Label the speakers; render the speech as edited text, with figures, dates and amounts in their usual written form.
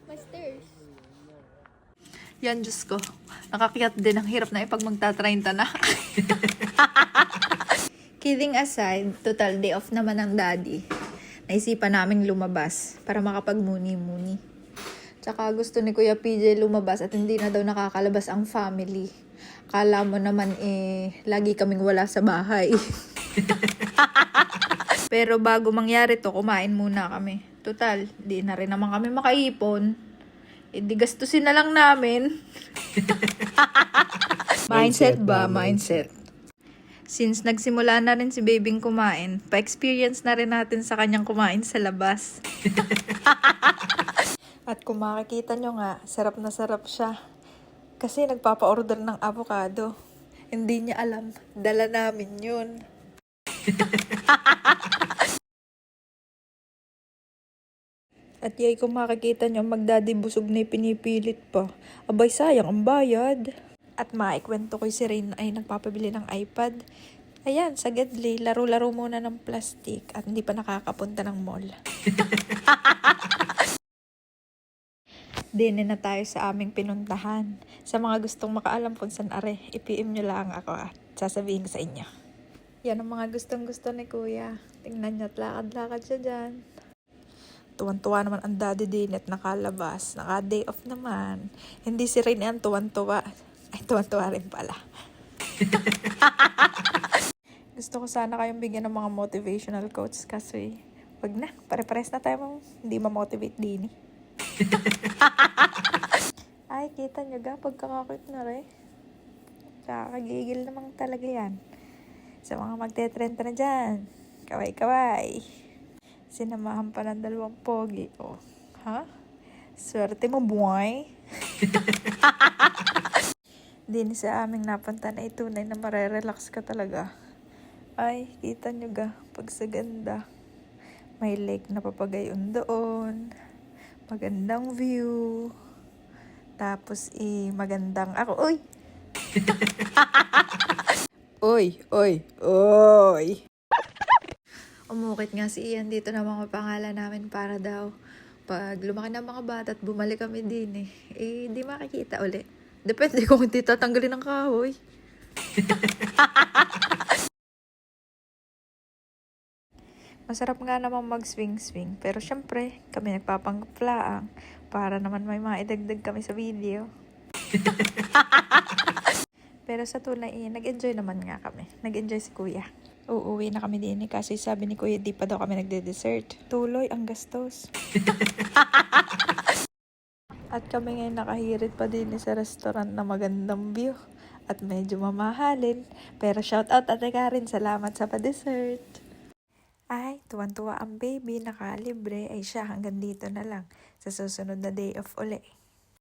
Speaker 1: Masters.
Speaker 2: Yan, Diyos ko. Nakakiyat din. Ang hirap na ipag magta-30 na. Kidding aside, total day off naman ng daddy. Naisipan naming lumabas para makapag-muni-muni. Tsaka gusto ni Kuya PJ lumabas at hindi na daw nakakalabas ang family. Kala mo naman lagi kaming wala sa bahay. Pero bago mangyari to, kumain muna kami. Total, di na rin naman kami makaipon. Di gastusin na lang namin. Mindset ba? Mindset. Since nagsimula na rin si Babing kumain, pa-experience na rin natin sa kanyang kumain sa labas. At kung makikita nyo nga, sarap na sarap siya. Kasi nagpapa-order ng avocado. Hindi niya alam, dala namin yun. At yay, kung makikita nyo, magdadi busog na pinipilit pa. Abay, sayang ang bayad. At maikwento ko si Rain ay nagpapabili ng iPad. Ayan, sa Gadli, laro-laro muna ng plastic at hindi pa nakakapunta ng mall. Dine na tayo sa aming pinuntahan. Sa mga gustong makaalam kung saan are, i-PM nyo lang ako at sasabihin sa inyo. Yan ang mga gustong-gusto ni Kuya. Tingnan nyo at lakad-lakad siya dyan. Tuwan-tuwa naman ang daddy din at nakalabas. Naka-day off naman. Hindi si Rain yan tuwan-tuwa. Ay, tuwan-tuwa rin pala. Gusto ko sana kayong bigyan ng mga motivational quotes kasi wag na, pare-pares na tayo hindi ma-motivate din. Ay, kita nyo ga, pagkakakit na rin. Kakagigil naman talaga yan. Sa mga magte-trend na dyan, kaway-kaway. Sinamahan pa ng 2 pogi. Oh, ha? Swerte mo, boy. Din sa aming napunta na itunay na marerelax ka talaga. Ay, kita nyo ga, pag sa ganda. May lake na papagayon doon. Magandang view. Tapos, magandang ako. Uy! Oy! Umukit nga si Ian dito na mga pangalan namin para daw pag lumaki ng mga bata at bumalik kami din di makikita uli. Depende kung hindi tatanggalin ng kahoy. Masarap nga namang mag-swing-swing. Pero syempre, kami nagpapangplaang para naman may mga idagdag kami sa video. Pero sa tunay, nag-enjoy naman nga kami. Nag-enjoy si Kuya. Uuwi na kami din kasi sabi ni Kuya, di pa daw kami nagde-dessert. Tuloy ang gastos. At kami ngayon nakahirit pa din sa restaurant na magandang view. At medyo mamahalin. Pero shout out Ate Karen, salamat sa pa-dessert. Ay, tuwan-tuwa ang baby, nakalibre. Ay siya, hanggang dito na lang. Sa susunod na day off uli.